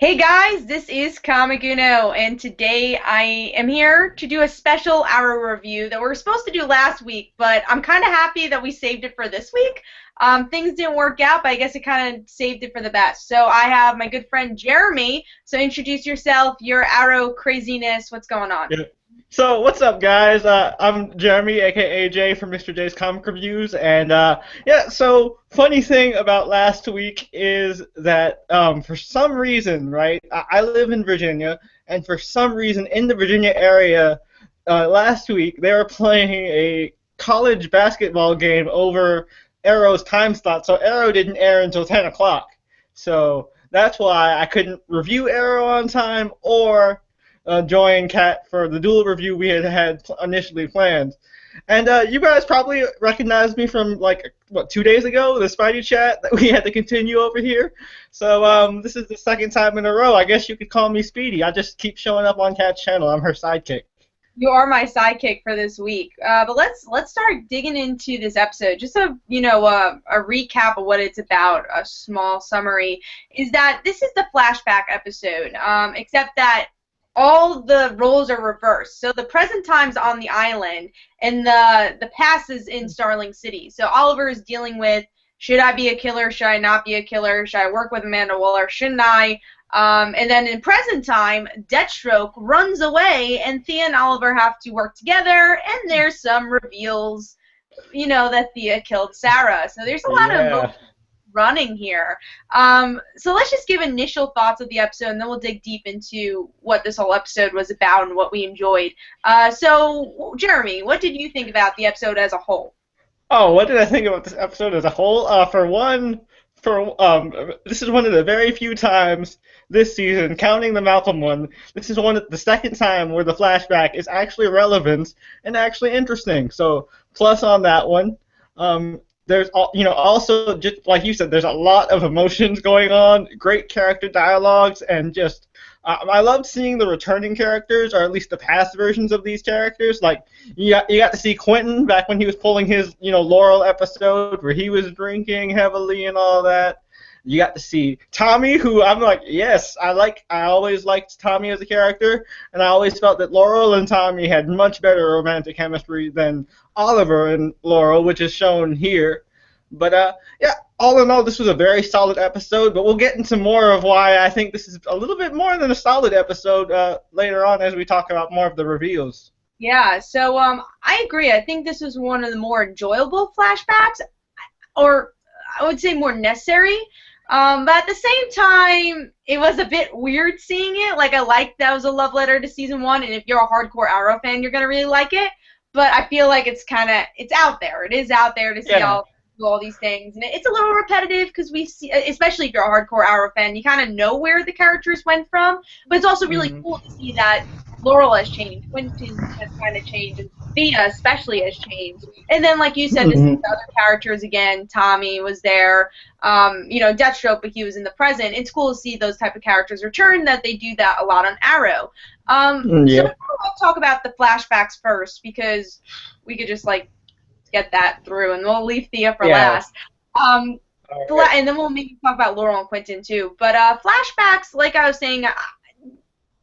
Hey guys, this is Kamaguno, and today I am here to do a special Arrow review that we were supposed to do last week, but I'm kind of happy that we saved it for this week. Things didn't work out, but I guess it kind of saved it for the best. So I have my good friend Jeremy, so introduce yourself, your Arrow craziness, what's going on? Yeah. So what's up, guys? I'm Jeremy, aka Jay from Mr. J's Comic Reviews, and yeah. So funny thing about last week is that for some reason, right? I live in Virginia, and for some reason in the Virginia area, last week they were playing a college basketball game over Arrow's time slot, so Arrow didn't air until 10 o'clock. So that's why I couldn't review Arrow on time or join Kat for the dual review we had initially planned. And you guys probably recognized me from like what 2 days ago, the Spidey chat that we had to continue over here. So this is the second time in a row. I guess you could call me Speedy. I just keep showing up on Kat's channel. I'm her sidekick. You are my sidekick for this week. But let's start digging into this episode. Just a recap of what it's about. A small summary is that this is the flashback episode, except that all the roles are reversed. So the present time's on the island, and the past is in Starling City. So Oliver is dealing with, should I be a killer? Should I not be a killer? Should I work with Amanda Waller? Shouldn't I? And then in present time, Deathstroke runs away, and Thea and Oliver have to work together, and there's some reveals, that Thea killed Sarah. So there's a lot of Yeah. emotion running here. So let's just give initial thoughts of the episode, and then we'll dig deep into what this whole episode was about and what we enjoyed. So, Jeremy, what did you think about the episode as a whole? Oh, what did I think about this episode as a whole? For one, this is one of the very few times this season, counting the Malcolm one, this is the second time where the flashback is actually relevant and actually interesting. So plus on that one. Also just like you said, there's a lot of emotions going on, great character dialogues, and just I loved seeing the returning characters, or at least the past versions of these characters. Like you got to see Quentin back when he was pulling his Laurel episode where he was drinking heavily and all that. You got to see Tommy, who I'm like, yes, I always liked Tommy as a character, and I always felt that Laurel and Tommy had much better romantic chemistry than Oliver and Laurel, which is shown here. But yeah, all in all, this was a very solid episode. But we'll get into more of why I think this is a little bit more than a solid episode later on as we talk about more of the reveals. Yeah, so I agree. I think this was one of the more enjoyable flashbacks, or I would say more necessary. But at the same time, it was a bit weird seeing it. Like, I liked that was a love letter to season one, and if you're a hardcore Arrow fan, you're gonna really like it. But I feel like it's out there. It is out there to see Yeah. all these things, and it's a little repetitive because we see, especially if you're a hardcore Arrow fan, you kind of know where the characters went from. But it's also really Hmm. cool to see that Laurel has changed, Quentin has kind of changed, and Thea especially has changed. And then, like you said, this is Hmm. the other characters again. Tommy was there, Deathstroke, but he was in the present. It's cool to see those type of characters return. That they do that a lot on Arrow. So Yeah. let's talk about the flashbacks first because we could just like get that through, and we'll leave Thea for Yeah. last. Um, All right. and then we'll maybe talk about Laurel and Quentin too. But flashbacks, like I was saying,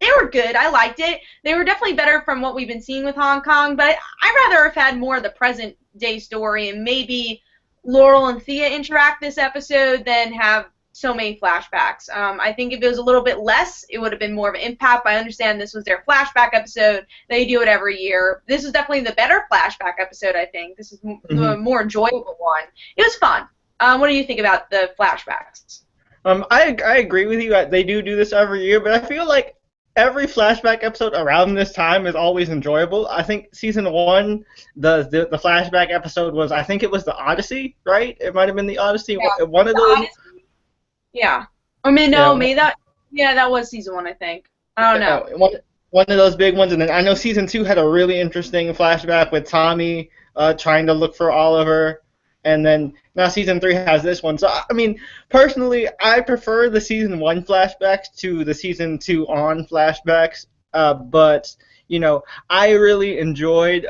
they were good. I liked it. They were definitely better from what we've been seeing with Hong Kong, but I'd rather have had more of the present day story and maybe Laurel and Thea interact this episode than have so many flashbacks. I think if it was a little bit less, it would have been more of an impact, but I understand this was their flashback episode. They do it every year. This is definitely the better flashback episode, I think. This is the Mhm. more enjoyable one. It was fun. What do you think about the flashbacks? I agree with you. They do this every year, but I feel like every flashback episode around this time is always enjoyable. I think season one, the flashback episode was, I think it was the Odyssey, right? It might have been the Odyssey. Yeah. One of The those. Odyssey? Yeah. I mean, Yeah. no, maybe that. Yeah, that was season one, I think. I don't know. One of those big ones, and then I know season two had a really interesting flashback with Tommy trying to look for Oliver, and then now season three has this one. So I mean, personally, I prefer the season one flashbacks to the season two on flashbacks. But I really enjoyed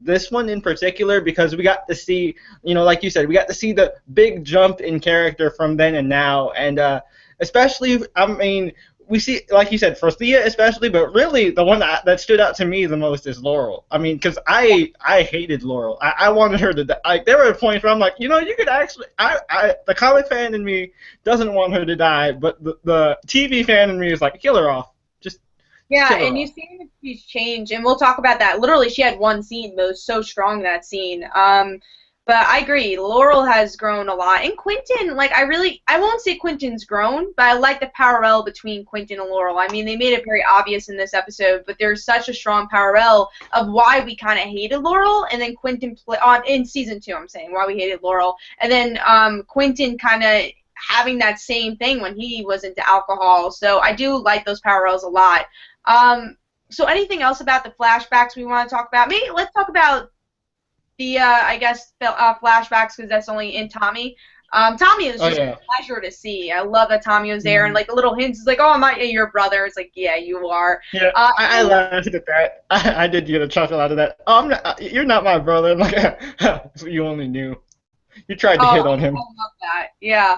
this one in particular because we got to see, like you said, we got to see the big jump in character from then and now, and especially, I mean, we see, like you said, for Thea especially, but really the one that stood out to me the most is Laurel. I mean, because I hated Laurel. I wanted her to die. Like, there were points where I'm like, you know, you could actually, the comic fan in me doesn't want her to die, but the TV fan in me is like, kill her off. Just Yeah, kill her and you off. see that she's changed, and we'll talk about that. Literally, she had one scene that was so strong, that scene. But I agree, Laurel has grown a lot, and Quentin, like, I won't say Quentin's grown, but I like the parallel between Quentin and Laurel. I mean, they made it very obvious in this episode, but there's such a strong parallel of why we kind of hated Laurel, and then Quentin in season 2, I'm saying, why we hated Laurel, and then Quentin kind of having that same thing when he was into alcohol. So I do like those parallels a lot. So anything else about the flashbacks we want to talk about? Maybe let's talk about the, I guess, flashbacks, because that's only in Tommy. Tommy is just a pleasure to see. I love that Tommy was there, and like the little hints, it's like, oh, I'm not your brother. It's like, yeah, you are. Yeah, I laughed at that. I did get a chuckle out of that. Oh, you're not my brother. I'm like, you only knew. You tried to hit on him. I love that. Yeah.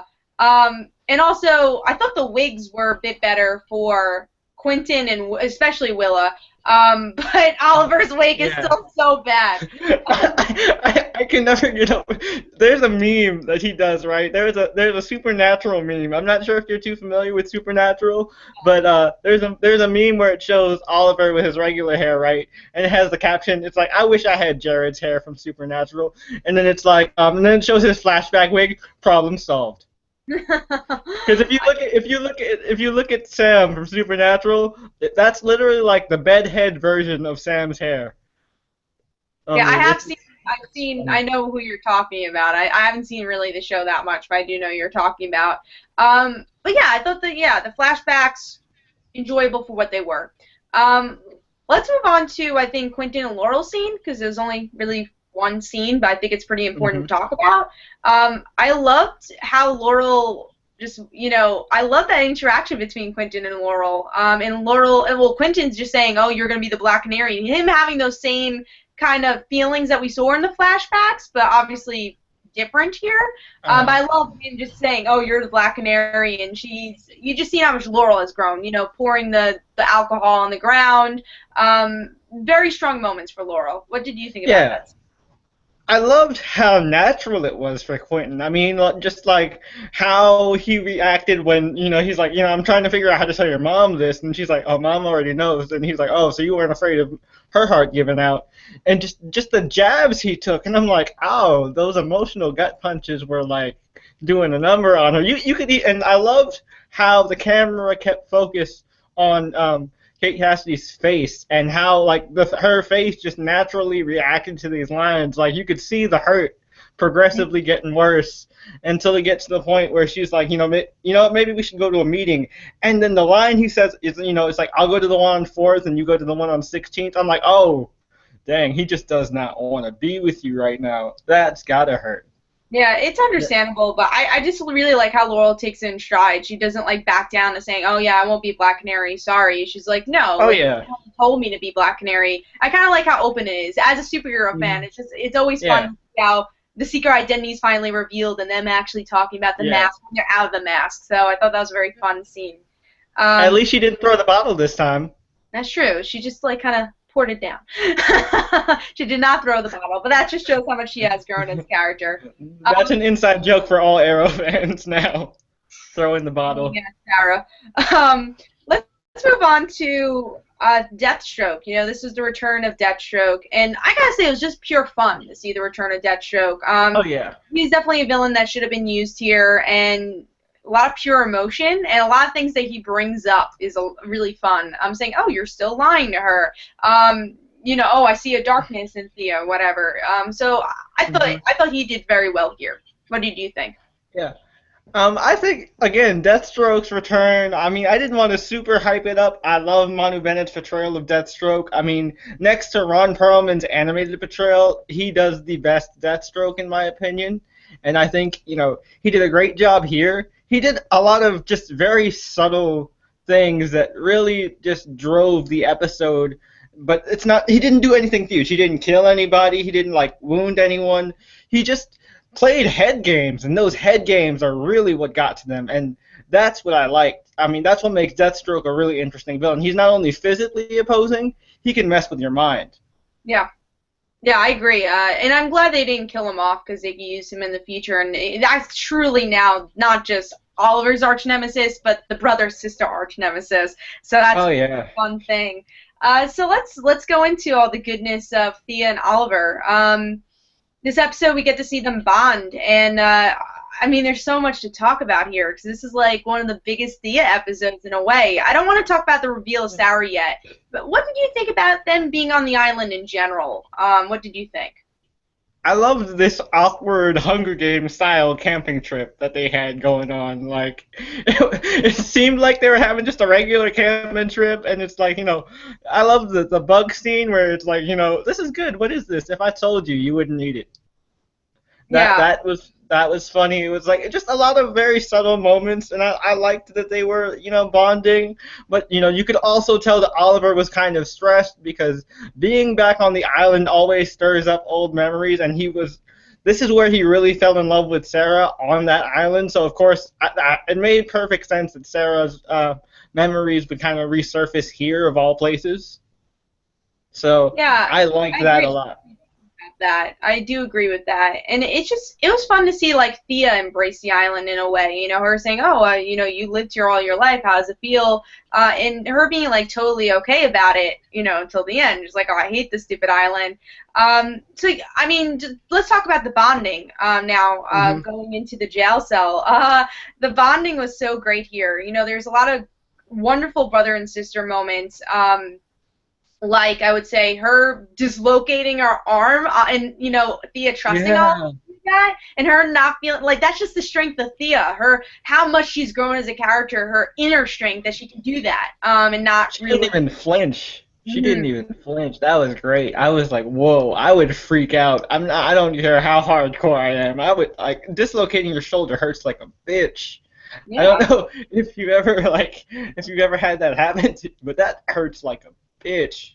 And also, I thought the wigs were a bit better for Quentin and especially Willa. But Oliver's wig is still so bad. I can never get up. There's a meme that he does, right? There's a Supernatural meme. I'm not sure if you're too familiar with Supernatural, but there's a meme where it shows Oliver with his regular hair, right? And it has the caption. It's like, I wish I had Jared's hair from Supernatural. And then it's like, and then it shows his flashback wig. Problem solved. Because if you look at Sam from Supernatural, that's literally like the bedhead version of Sam's hair. Yeah, I've seen. I know who you're talking about. I haven't seen really the show that much, but I do know you're talking about. But yeah, I thought the flashbacks enjoyable for what they were. Let's move on to, I think, Quentin and Laurel scene, because there's only really one scene, but I think it's pretty important to talk about. I loved how Laurel just, I love that interaction between Quentin and Laurel. Quentin's just saying, oh, you're going to be the Black Canary. And him having those same kind of feelings that we saw in the flashbacks, but obviously different here. But I love him just saying, oh, you're the Black Canary, and you just see how much Laurel has grown, pouring the alcohol on the ground. Very strong moments for Laurel. What did you think about that? I loved how natural it was for Quentin. I mean, just like how he reacted when, he's like, I'm trying to figure out how to tell your mom this, and she's like, oh, Mom already knows, and he's like, oh, so you weren't afraid of her heart giving out, and just the jabs he took, and I'm like, oh, those emotional gut punches were like doing a number on her. You could, and I loved how the camera kept focus on Kate Cassidy's face, and how like her face just naturally reacted to these lines. Like, you could see the hurt progressively getting worse until it gets to the point where she's like, maybe we should go to a meeting. And then the line he says is, it's like, I'll go to the one on 4th and you go to the one on 16th. I'm like, oh, dang, he just does not want to be with you right now. That's gotta hurt. Yeah, it's understandable, but I just really like how Laurel takes it in stride. She doesn't like back down to saying, oh yeah, I won't be Black Canary, sorry. She's like, no, you told me to be Black Canary. I kind of like how open it is. As a superhero fan, it's always fun to see how the secret identity is finally revealed and them actually talking about the mask when they're out of the mask. So I thought that was a very fun scene. At least she didn't throw the bottle this time. That's true. She just like kind of poured it down. She did not throw the bottle, but that just shows how much she has grown as a character. That's an inside joke for all Arrow fans now. Throwing the bottle. Yeah, Sarah. Let's move on to Deathstroke. This is the return of Deathstroke, and I gotta say it was just pure fun to see the return of Deathstroke. He's definitely a villain that should have been used here, and a lot of pure emotion, and a lot of things that he brings up is really fun. I'm saying, oh, you're still lying to her. Oh, I see a darkness in Thea, whatever. So I thought he did very well here. What did you think? Yeah. I think, again, Deathstroke's return, I mean, I didn't want to super hype it up. I love Manu Bennett's portrayal of Deathstroke. I mean, next to Ron Perlman's animated portrayal, he does the best Deathstroke, in my opinion. And I think, he did a great job here. He did a lot of just very subtle things that really just drove the episode. But he didn't do anything huge. He didn't kill anybody. He didn't, wound anyone. He just played head games, and those head games are really what got to them. And that's what I liked. I mean, that's what makes Deathstroke a really interesting villain. He's not only physically opposing, he can mess with your mind. Yeah. Yeah, I agree. And I'm glad they didn't kill him off because they could use him in the future. And that's truly now not just Oliver's arch nemesis, but the brother-sister arch nemesis. So that's a fun thing. So let's go into all the goodness of Thea and Oliver. This episode, we get to see them bond, and I mean, there's so much to talk about here because this is like one of the biggest Thea episodes in a way. I don't want to talk about the reveal of Sarah yet, but what did you think about them being on the island in general? What did you think? I loved this awkward Hunger Games style camping trip that they had going on. Like, it seemed like they were having just a regular camping trip, and it's like, I love the bug scene where it's like, this is good. What is this? If I told you, you wouldn't eat it. That was funny. It was like just a lot of very subtle moments, and I liked that they were, bonding. But you could also tell that Oliver was kind of stressed because being back on the island always stirs up old memories, and this is where he really fell in love with Sarah on that island. So of course, it made perfect sense that Sarah's memories would kind of resurface here of all places. So yeah, I liked that a lot. That I do agree with that, and it was fun to see like Thea embrace the island in a way, her saying, oh, you lived here all your life, how does it feel, and her being like totally okay about it, until the end, just like, oh, I hate this stupid island. So I mean, let's talk about the bonding now. Going into the jail cell, the bonding was so great here. There's a lot of wonderful brother and sister moments. Like, I would say, her dislocating her arm, and, Thea trusting all that, and her not feeling, like, that's just the strength of Thea, how much she's grown as a character, her inner strength, that she can do that, and not she didn't even flinch. She didn't even flinch. That was great. I was like, whoa, I would freak out. I don't care how hardcore I am. I would, like, dislocating your shoulder hurts like a bitch. Yeah. I don't know if you ever had that happen to you, but that hurts like a bitch.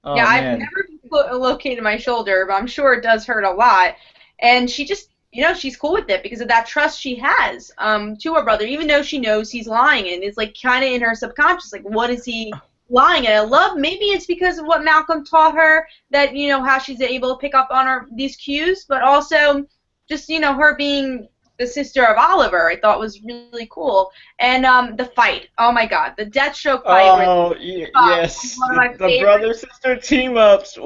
Oh, yeah, I've never located my shoulder, but I'm sure it does hurt a lot. And she just, she's cool with it because of that trust she has to her brother, even though she knows he's lying. And it's like kind of in her subconscious, like, what is he lying at? I love, maybe it's because of what Malcolm taught her, that, how she's able to pick up on these cues, but also just, her being the sister of Oliver, I thought was really cool. And the fight, oh my god, the Deathstroke fight. Oh, yes. The brother-sister team-ups,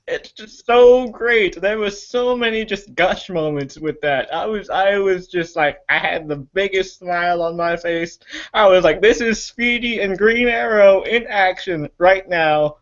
it's just so great. There was so many just gush moments with that. I was just like, I had the biggest smile on my face. I was like, this is Speedy and Green Arrow in action right now.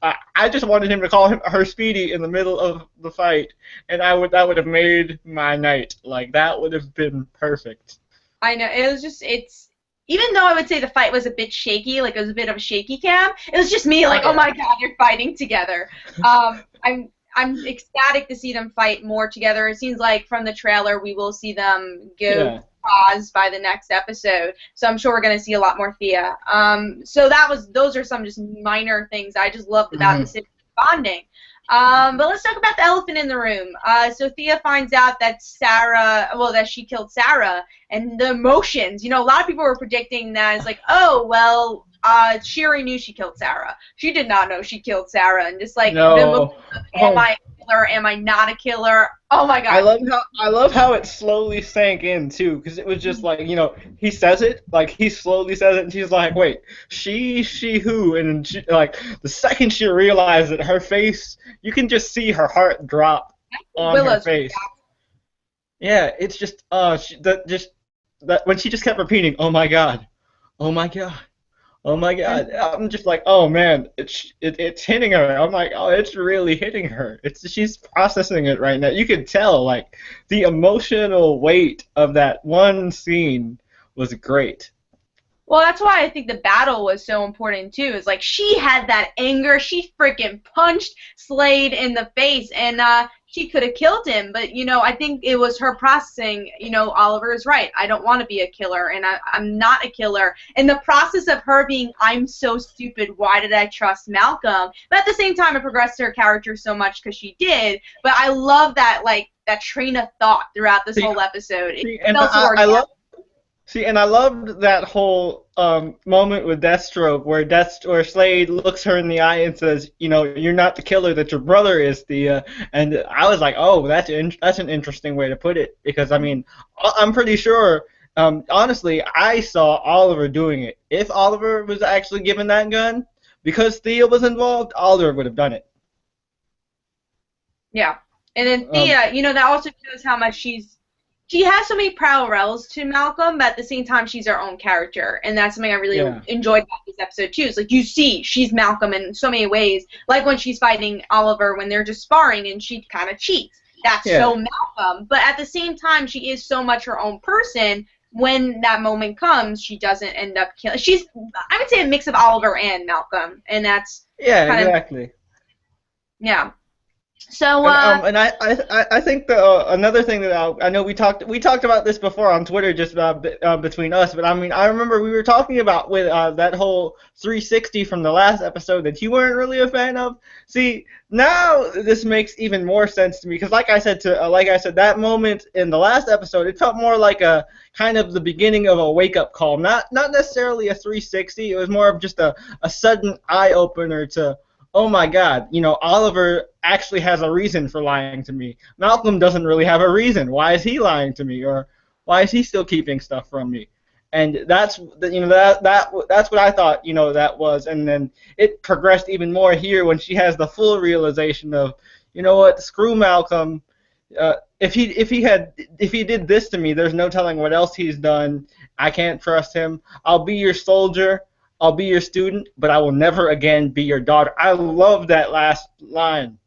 I just wanted him to call her Speedy in the middle of the fight, and that would have made my night. Like, that would have been perfect. I know, even though I would say the fight was a bit shaky, like it was a bit of a shaky cam, it was just me like, oh my god, they're fighting together. I'm ecstatic to see them fight more together. It seems like from the trailer we will see them go pause by the next episode, so I'm sure we're going to see a lot more Thea. So those are some just minor things I just loved about the sister bonding. But let's talk about the elephant in the room. So Thea finds out that that she killed Sarah, and the emotions. A lot of people were predicting that it's like, oh, well, she already knew she killed Sarah. She did not know she killed Sarah, and just like, no. Am I a killer? Am I not a killer? Oh my god! I love how it slowly sank in too, because it was just like, he says it, like he slowly says it, and she's like, wait, she who? And she, like, the second she realized it, her face, you can just see her heart drop on her face. Yeah, it's just when she just kept repeating, oh my god, oh my god. Oh my god! I'm just like, oh man, it's hitting her. I'm like, oh, it's really hitting her. She's processing it right now. You could tell, like, the emotional weight of that one scene was great. Well, that's why I think the battle was so important too. It's like she had that anger. She freaking punched Slade in the face, and she could have killed him. But I think it was her processing. Oliver is right. I don't want to be a killer, and I'm not a killer. And the process of her being, I'm so stupid. Why did I trust Malcolm? But at the same time, it progressed her character so much because she did. But I love that, like, that train of thought throughout this whole episode. It felt so organic. See, and I loved that whole moment with Deathstroke where Slade looks her in the eye and says, you know, you're not the killer that your brother is, Thea. And I was like, oh, that's an interesting way to put it because I mean, I'm pretty sure. Honestly, I saw Oliver doing it. If Oliver was actually given that gun, because Thea was involved, Oliver would have done it. Yeah. And then Um, Thea, you know, that also shows how much she has so many parallels to Malcolm, but at the same time she's her own character. And that's something I really yeah, enjoyed about this episode too. It's like you see she's Malcolm in so many ways. Like when she's fighting Oliver when they're just sparring and she kind of cheats. That's yeah. so Malcolm. But at the same time she is so much her own person. When that moment comes, she doesn't end up killing. She's, I would say, a mix of Oliver and Malcolm, and that's Yeah, kind of, exactly. yeah. So, And I think the another thing that I know we talked about this before on Twitter just between us, but I mean I remember we were talking about with that whole 360 from the last episode that you weren't really a fan of. See, now this makes even more sense to me because like I said that moment in the last episode it felt more like a kind of the beginning of a wake up call, not necessarily a 360. It was more of just a sudden eye opener to, oh my God, you know, Oliver actually has a reason for lying to me. Malcolm doesn't really have a reason. Why is he lying to me, or why is he still keeping stuff from me? And that's what I thought, you know, that was. And then it progressed even more here when she has the full realization of, you know what, screw Malcolm. If he did this to me, there's no telling what else he's done. I can't trust him. I'll be your soldier. I'll be your student, but I will never again be your daughter. I love that last line.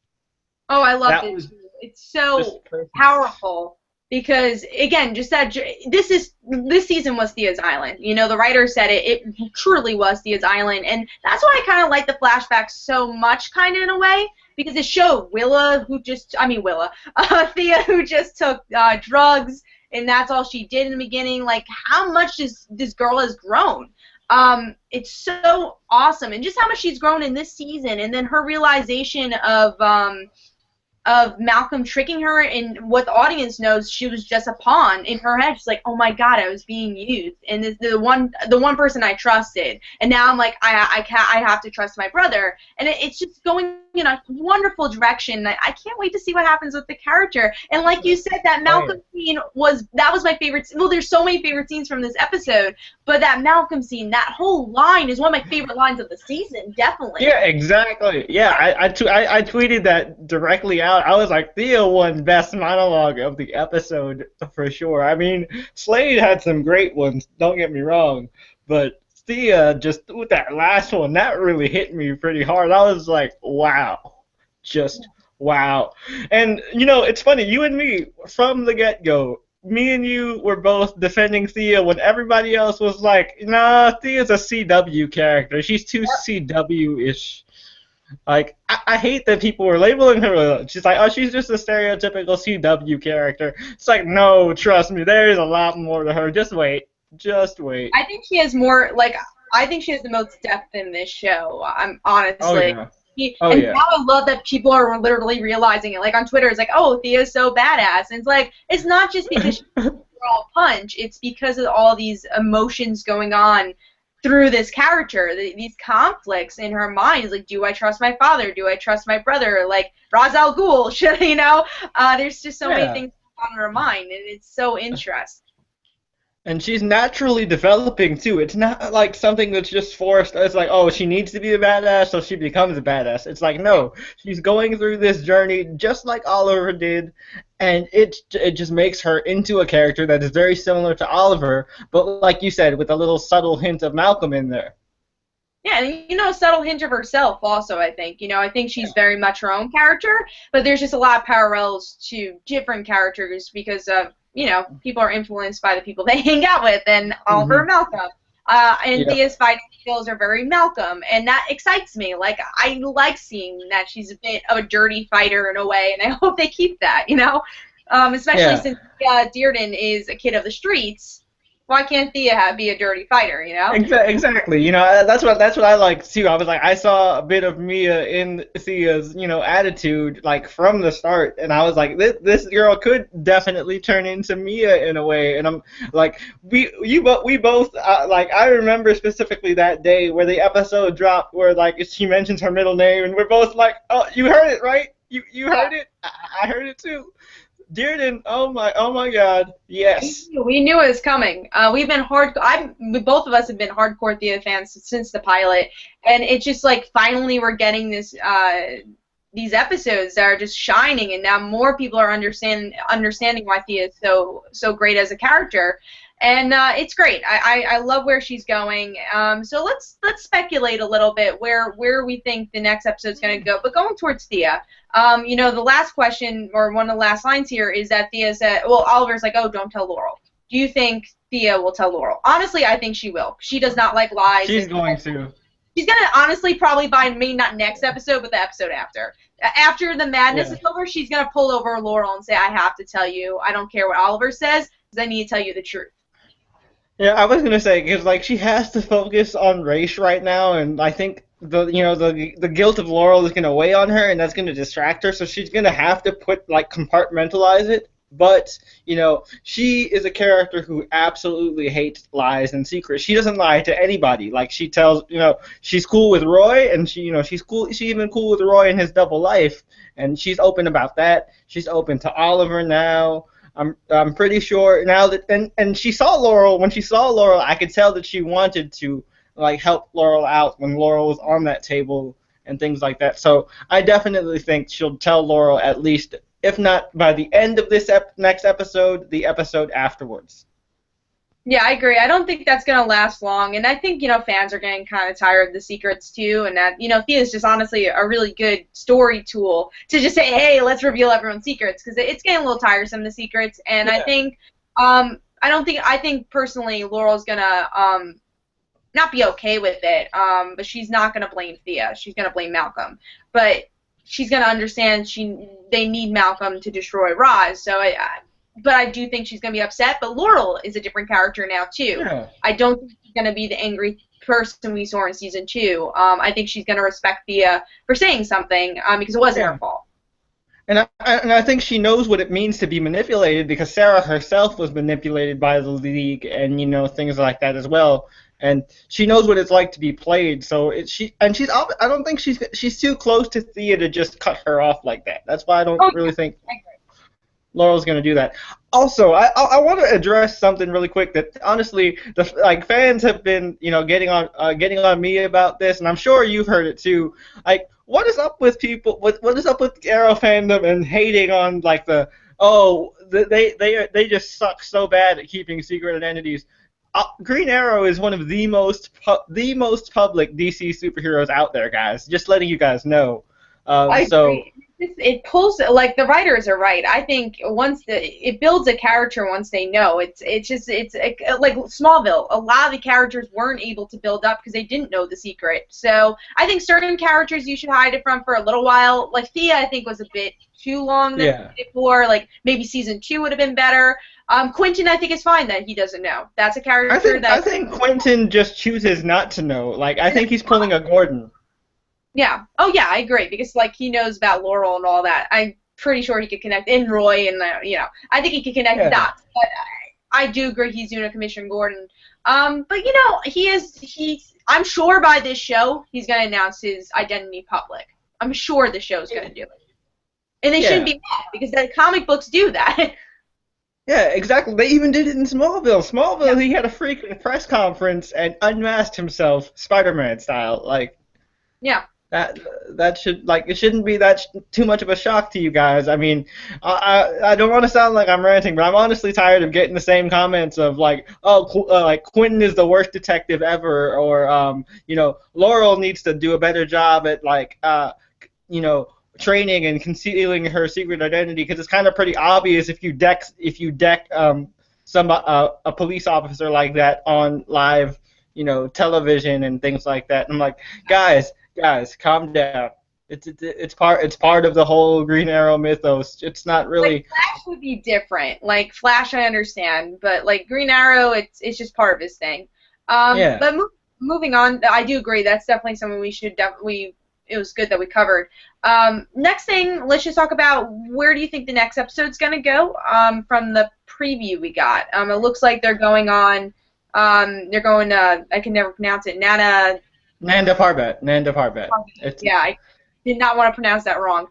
oh, I loved That it was too. It's just so perfect. powerful because, again, just that this season was Thea's Island. You know, the writer said it truly was Thea's Island, and that's why I kind of like the flashbacks so much, kind of in a way, because it showed Thea who just took drugs, and that's all she did in the beginning. Like, how much this girl has grown. It's so awesome, and just how much she's grown in this season, and then her realization of Malcolm tricking her, and what the audience knows, she was just a pawn in her head. She's like, oh my God, I was being used, and this, the one person I trusted, and now I'm like, I have to trust my brother, and it's just going in a wonderful direction. I can't wait to see what happens with the character. And like you said, that Oh yeah. Malcolm scene was my favorite. Well, there's so many favorite scenes from this episode, but that Malcolm scene, that whole line is one of my favorite lines of the season, definitely. Yeah, exactly. Yeah, I tweeted that directly out. I was like, Thea won best monologue of the episode for sure. I mean, Slade had some great ones, don't get me wrong, but Thea just with that last one, that really hit me pretty hard. I was like, wow, just wow. And you know, it's funny, you and me from the get-go, me and you were both defending Thea when everybody else was like, nah, Thea's a CW character. She's too CW-ish. Like, I hate that people were labeling her. She's like, oh, she's just a stereotypical CW character. It's like, no, trust me, there's a lot more to her. Just wait. Just wait. I think she has more, like, I think she has the most depth in this show. I'm Oh, honestly. yeah. Oh, And yeah. now I love that people are literally realizing it. Like on Twitter, it's like, oh, Thea's so badass. And it's like, it's not just because she's a raw punch. It's because of all these emotions going on through this character, these conflicts in her mind. Is like, do I trust my father? Do I trust my brother? Like Ra's al Ghul, should you know? There's just so many Yeah. things on her mind, and it's so interesting. And she's naturally developing too. It's not like something that's just forced. It's like, oh, she needs to be a badass, so she becomes a badass. It's like, no, she's going through this journey just like Oliver did, and it just makes her into a character that is very similar to Oliver, but like you said, with a little subtle hint of Malcolm in there. Yeah, and you know, a subtle hint of herself also, I think. You know, I think she's very much her own character, but there's just a lot of parallels to different characters because of, you know, people are influenced by the people they hang out with, and Oliver Hmm. and Malcolm. And Yeah. Thea's fighting skills are very Malcolm, and that excites me. Like, I like seeing that she's a bit of a dirty fighter in a way, and I hope they keep that, you know? Especially Yeah. since Dearden is a kid of the streets. Why can't Thea be a dirty fighter, you know? Exactly. That's what I like too. I was like, I saw a bit of Mia in Thea's, attitude like from the start, and I was like, this girl could definitely turn into Mia in a way. And I'm like, we both like I remember specifically that day where the episode dropped where like she mentions her middle name, and we're both like, oh, you heard it, right? You heard it. I heard it too. Dearden, oh my God, yes. We knew it was coming. We've been both of us have been hardcore Thea fans since the pilot, and it's just like finally we're getting these episodes that are just shining, and now more people are understanding why Thea is so great as a character, and it's great. I love where she's going. So let's speculate a little bit where we think the next episode's going to go. But going towards Thea, the last question or one of the last lines here is that Thea said, well, Oliver's like, oh, don't tell Laurel. Do you think Thea will tell Laurel? Honestly, I think she will. She does not like lies. She's going to. She's going to honestly probably by maybe not next episode, but the episode after. After the madness is over, she's going to pull over Laurel and say, I have to tell you. I don't care what Oliver says, because I need to tell you the truth. Yeah, I was gonna say because like she has to focus on race right now, and I think the guilt of Laurel is gonna weigh on her, and that's gonna distract her. So she's gonna have to compartmentalize it. But she is a character who absolutely hates lies and secrets. She doesn't lie to anybody. Like she tells, she's cool with Roy, and she's cool. She's even cool with Roy in his double life, and she's open about that. She's open to Oliver now. I'm pretty sure now that and she saw Laurel. When she saw Laurel, I could tell that she wanted to like help Laurel out when Laurel was on that table and things like that. So I definitely think she'll tell Laurel at least, if not by the end of this next episode, the episode afterwards. Yeah, I agree. I don't think that's going to last long, and I think, fans are getting kind of tired of the secrets, too, and that, Thea is just honestly a really good story tool to just say, hey, let's reveal everyone's secrets, because it's getting a little tiresome, the secrets, and yeah. I think personally Laurel's going to not be okay with it, but she's not going to blame Thea. She's going to blame Malcolm, but she's going to understand they need Malcolm to destroy Roz, so but I do think she's going to be upset. But Laurel is a different character now, too. Yeah. I don't think she's going to be the angry person we saw in Season 2. I think she's going to respect Thea for saying something because it wasn't her fault. And I think she knows what it means to be manipulated because Sarah herself was manipulated by the League and, things like that as well. And she knows what it's like to be played. So I don't think she's too close to Thea to just cut her off like that. That's why I don't really think Laurel's going to do that. Also, I want to address something really quick that honestly, fans have been, getting on me about this, and I'm sure you've heard it too. Like, what is up with people? What is up with Arrow fandom and hating on they just suck so bad at keeping secret identities? Green Arrow is one of the most public DC superheroes out there, guys. Just letting you guys know. I agree. It pulls, like, the writers are right. I think it builds a character once they know. It's like Smallville. A lot of the characters weren't able to build up because they didn't know the secret. So I think certain characters you should hide it from for a little while. Like Thea, I think was a bit too long before. Like maybe Season 2 would have been better. Quentin, I think, is fine that he doesn't know. That's a character I think Quentin just chooses not to know. Like I think he's pulling a Gordon. Yeah. Oh, yeah, I agree, because, like, he knows about Laurel and all that. I'm pretty sure he could connect, and Roy, and, I think he could connect the dots. But I do agree he's doing a Commissioner Gordon. But, I'm sure by this show he's going to announce his identity public. I'm sure the show's going to do it. And they shouldn't be mad, because the comic books do that. Yeah, exactly. They even did it in Smallville. He had a freaking press conference and unmasked himself, Spider-Man style. Like, yeah. That should it shouldn't be that too much of a shock to you guys. I mean, I don't want to sound like I'm ranting, but I'm honestly tired of getting the same comments of Quentin is the worst detective ever, or Laurel needs to do a better job at training and concealing her secret identity, because it's kind of pretty obvious if you deck a police officer like that on live television and things like that. And I'm like, guys, calm down. It's part of the whole Green Arrow mythos. It's not Like really. Flash would be different. Like Flash, I understand, but like Green Arrow, it's just part of his thing. Yeah. But moving on, I do agree. That's definitely something we should definitely. It was good that we covered. Next thing, let's just talk about where do you think the next episode's gonna go? From the preview we got, it looks like they're going on. They're going to. I can never pronounce it. Nanda Parbat. Nanda Parbat. It's Yeah, I did not want to pronounce that wrong.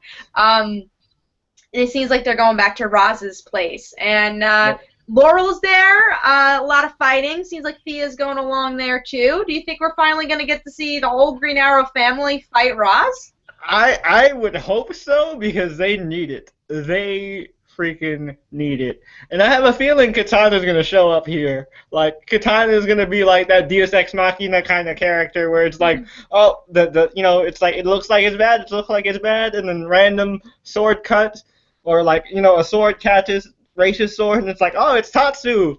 It seems like they're going back to Roz's place. And yeah. Laurel's there. A lot of fighting. Seems like Thea's going along there, too. Do you think we're finally going to get to see the whole Green Arrow family fight Roz? I would hope so because they need it. They freaking need it. And I have a feeling Katana's gonna show up here. Like Katana's gonna be like that Deus Ex Machina kind of character where it's like, oh, it's like it looks like it's bad, it looks like it's bad, and then random sword cut, or like a sword catches Raish's sword, and it's like, oh, it's Tatsu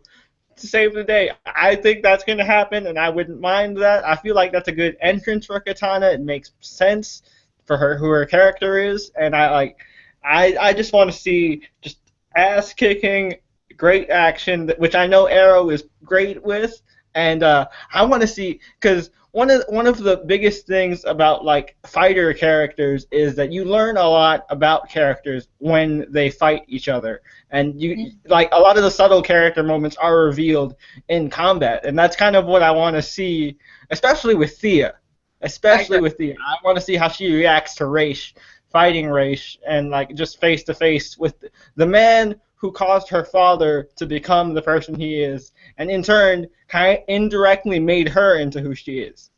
to save the day. I think that's gonna happen, and I wouldn't mind that. I feel like that's a good entrance for Katana. It makes sense for her who her character is, and I just want to see just ass kicking, great action, which I know Arrow is great with, and I want to see because one of the biggest things about like fighter characters is that you learn a lot about characters when they fight each other, and you like a lot of the subtle character moments are revealed in combat, and that's kind of what I want to see, especially with Thea. Especially with Thea. I want to see how she reacts to Raish, fighting Raish, and like just face to face with the man who caused her father to become the person he is, and in turn, kind of indirectly made her into who she is.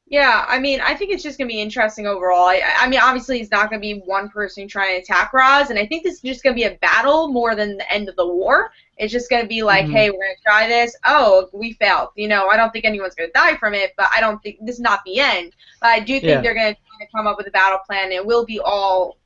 Yeah, I mean, I think it's just going to be interesting overall. I mean, obviously, it's not going to be one person trying to attack Roz, and I think this is just going to be a battle more than the end of the war. It's just going to be like, hey, we're going to try this. Oh, we failed. I don't think anyone's going to die from it, but I don't think this is not the end. But I do think they're going to come up with a battle plan, and it will be all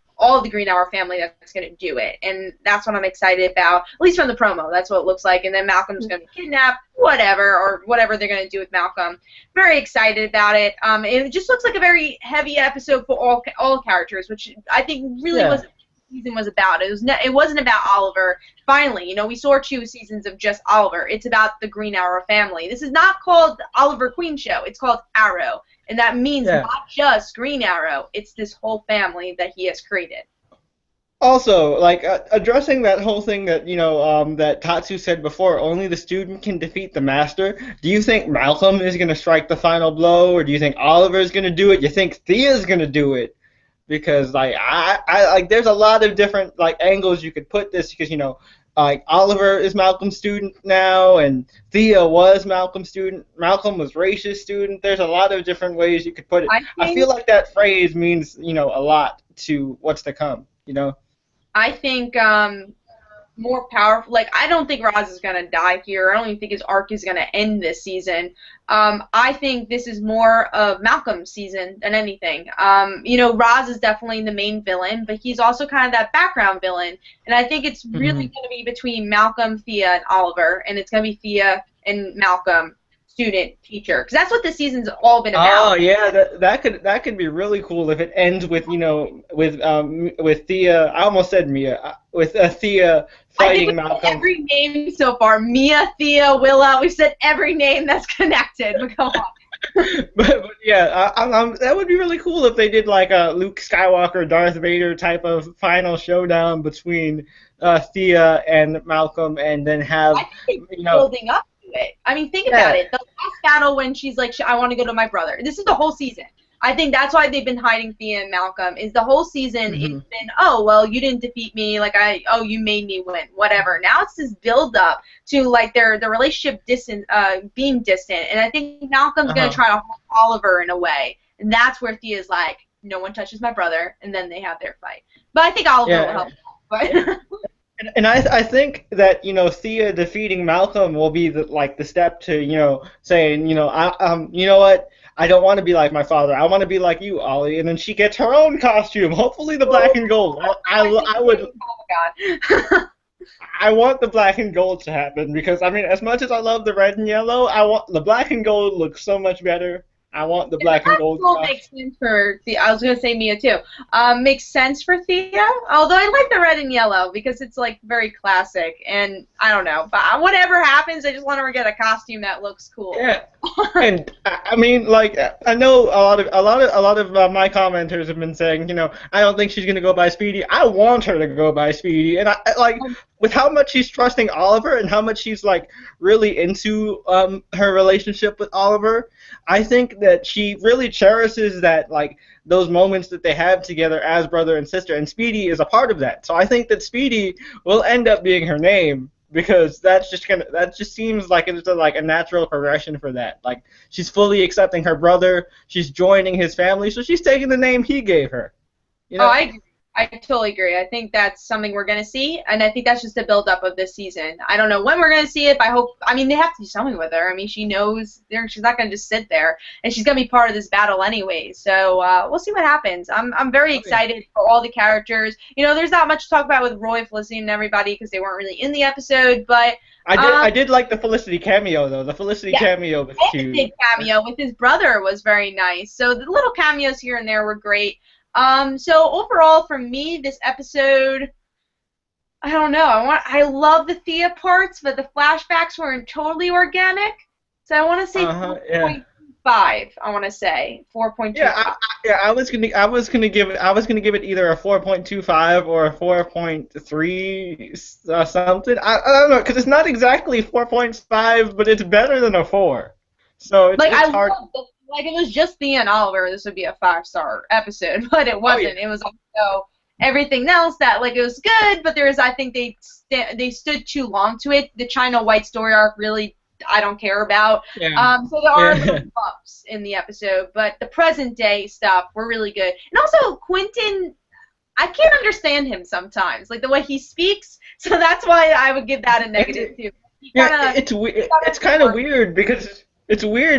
the Green Hour family that's going to do it, and that's what I'm excited about, at least from the promo. That's what it looks like, and then Malcolm's going to be kidnapped, whatever they're going to do with Malcolm. Very excited about it. It just looks like a very heavy episode for all characters, which I think really was what the season was about. It wasn't about Oliver. Finally, we saw 2 seasons of just Oliver. It's about the Green Arrow family. This is not called the Oliver Queen show. It's called Arrow. And that means not just Green Arrow, it's this whole family that he has created. Also, like addressing that whole thing that that Tatsu said before, only the student can defeat the master. Do you think Malcolm is gonna strike the final blow, or do you think Oliver is gonna do it? You think Thea's gonna do it? Because like I there's a lot of different like angles you could put this because like Oliver is Malcolm's student now, and Thea was Malcolm's student. Malcolm was Raish's student. There's a lot of different ways you could put it. I feel like that phrase means a lot to what's to come. I think more powerful. Like, I don't think Roz is going to die here. I don't even think his arc is going to end this season. I think this is more of Malcolm's season than anything. Roz is definitely the main villain, but he's also kind of that background villain. And I think it's really going to be between Malcolm, Thea, and Oliver. And it's going to be Thea and Malcolm, student, teacher. Because that's what this season's all been about. Oh yeah, that could be really cool if it ends with with Thea. I almost said Mia. With Thea fighting Malcolm. Every name so far, Mia, Thea, Willa. We've said every name that's connected. But go on. but yeah, that would be really cool if they did like a Luke Skywalker, Darth Vader type of final showdown between Thea and Malcolm, and then have I think it's building up. I mean, think about it. The last battle when she's like, I want to go to my brother. This is the whole season. I think that's why they've been hiding Thea and Malcolm. Is the whole season it's been, oh, well, you didn't defeat me. Like, you made me win. Whatever. Now it's this build up to like their relationship being distant. And I think Malcolm's gonna try to hold Oliver in a way. And that's where Thea's like, no one touches my brother. And then they have their fight. But I think Oliver will help. But And I think that Thea defeating Malcolm will be the step to saying you know what, I don't want to be like my father, I want to be like you, Ollie, and then she gets her own costume, hopefully the black and gold. I would. Oh my God. I want the black and gold to happen because I mean, as much as I love the red and yellow, I want the black and gold looks so much better. I want the And the black and black gold gold costume. makes sense for Thea. I was gonna say Mia too. Makes sense for Thea. Although I like the red and yellow because it's like very classic. And I don't know, but whatever happens, I just want her to get a costume that looks cool. Yeah, and I mean, like, I know a lot of my commenters have been saying, I don't think she's gonna go by Speedy. I want her to go by Speedy, and like with how much she's trusting Oliver and how much she's like really into her relationship with Oliver. I think that she really cherishes that like those moments that they have together as brother and sister, and Speedy is a part of that. So I think that Speedy will end up being her name because that just seems like it's like a natural progression for that. Like she's fully accepting her brother, she's joining his family, so she's taking the name he gave her. You Oh, know? I agree. I totally agree. I think that's something we're going to see, and I think that's just the build-up of this season. I don't know when we're going to see it, but I mean, they have to do something with her. I mean, she knows she's not going to just sit there, and she's going to be part of this battle anyway. So we'll see what happens. I'm very Oh, yeah. excited for all the characters. There's not much to talk about with Roy, Felicity, and everybody because they weren't really in the episode, but I did like the Felicity cameo though. The Felicity cameo was and the cute. big cameo with his brother was very nice. So the little cameos here and there were great. So overall, for me, this episode, I don't know. I love the Thea parts, but the flashbacks weren't totally organic. So I want to say Yeah. 4.25. I want to say 4.25. Yeah, I was gonna give it either a 4.25 or a 4.3 something. I don't know because it's not exactly 4.5, but it's better than a 4. So it's hard. Like, it was just Thea and Oliver, this would be a 5-star episode, but it wasn't. It was also everything else that, like, it was good, but I think they stood too long to it. The China White story arc really, I don't care about. Yeah. So there are little bumps in the episode, but the present day stuff were really good. And also, Quentin, I can't understand him sometimes, like the way he speaks, so that's why I would give that a negative, too. It's kind of weird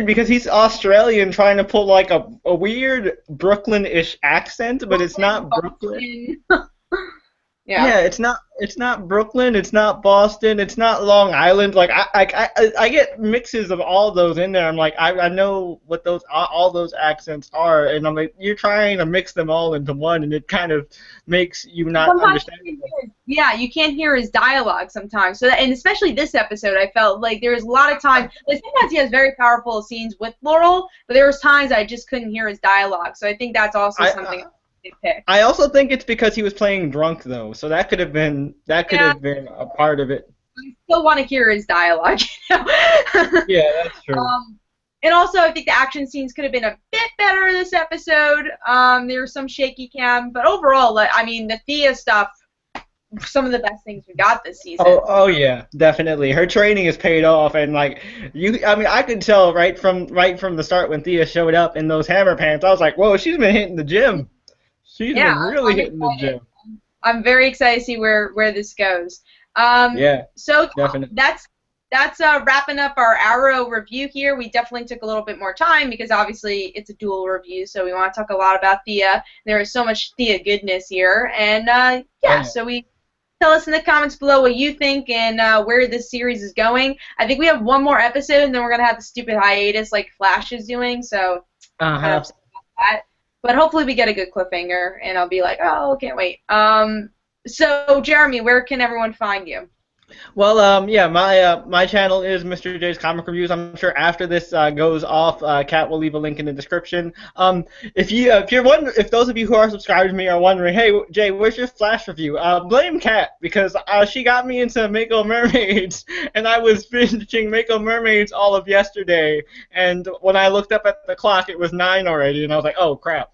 because he's Australian trying to pull like a weird Brooklyn-ish accent, but it's not Brooklyn. Yeah, it's not Brooklyn, it's not Boston, it's not Long Island. Like I get mixes of all those in there. I'm like I know what all those accents are, and I'm like you're trying to mix them all into one, and it kind of makes you not understand. You can't hear his dialogue sometimes. So and especially this episode, I felt like there was a lot of time. Like sometimes he has very powerful scenes with Laurel, but there was times I just couldn't hear his dialogue. So I think that's also something. I also think it's because he was playing drunk though, so that could have been a part of it. I still want to hear his dialogue. Yeah, that's true. And also, I think the action scenes could have been a bit better this episode. There was some shaky cam, but overall, I mean, the Thea stuff, some of the best things we got this season. Oh yeah, definitely. Her training is paid off, and like I could tell right from the start when Thea showed up in those hammer pants. I was like, whoa, she's been hitting the gym. She's been really hitting the gym. I'm very excited to see where this goes. So definitely. That's wrapping up our Arrow review here. We definitely took a little bit more time because obviously it's a dual review, so we want to talk a lot about Thea. There is so much Thea goodness here, and so tell us in the comments below what you think and where this series is going. I think we have one more episode, and then we're gonna have the stupid hiatus like Flash is doing. So I'm upset about that. But hopefully we get a good cliffhanger, and I'll be like, oh, can't wait. So, Jeremy, where can everyone find you? Well, my channel is Mr. J's Comic Reviews. I'm sure after this goes off, Kat will leave a link in the description. If those of you who are subscribed to me are wondering, hey Jay, where's your Flash review? Blame Kat because she got me into Mako Mermaids, and I was binging Mako Mermaids all of yesterday. And when I looked up at the clock, it was 9 already, and I was like, oh crap.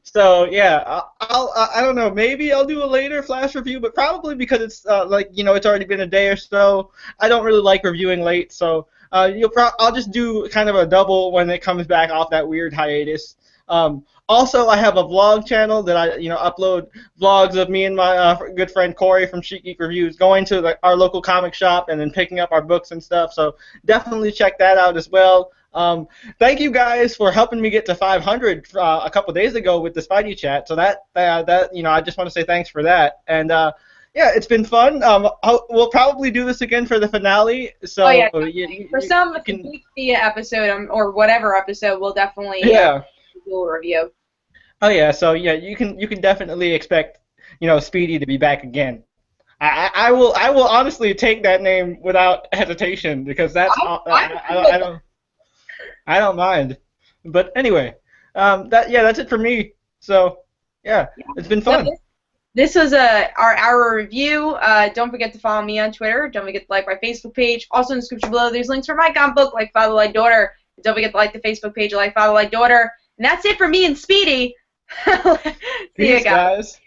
So yeah, I don't know. Maybe I'll do a later Flash review, but probably because it's it's already been a day or so. I don't really like reviewing late, so I'll just do kind of a double when it comes back off that weird hiatus. Also, I have a vlog channel that I upload vlogs of me and my good friend Corey from Chic Geek Reviews going to our local comic shop and then picking up our books and stuff. So definitely check that out as well. Thank you guys for helping me get to 500 a couple days ago with the Spidey chat. So that I just want to say thanks for that. And yeah, it's been fun. We'll probably do this again for the finale. So Oh yeah, for you some can, complete Thea episode or whatever episode, we'll definitely yeah. do a review. Oh yeah, so yeah, you can definitely expect, Speedy to be back again. I will honestly take that name without hesitation because that's I don't mind. But anyway, that's it for me. So yeah, it's been So fun. this was our review. Don't forget to follow me on Twitter. Don't forget to like my Facebook page. Also in the description below, there's links for my comic book, Like Father Like Daughter. Don't forget to like the Facebook page, Like Father Like Daughter. And that's it for me and Speedy. See you Peace, guys. guys.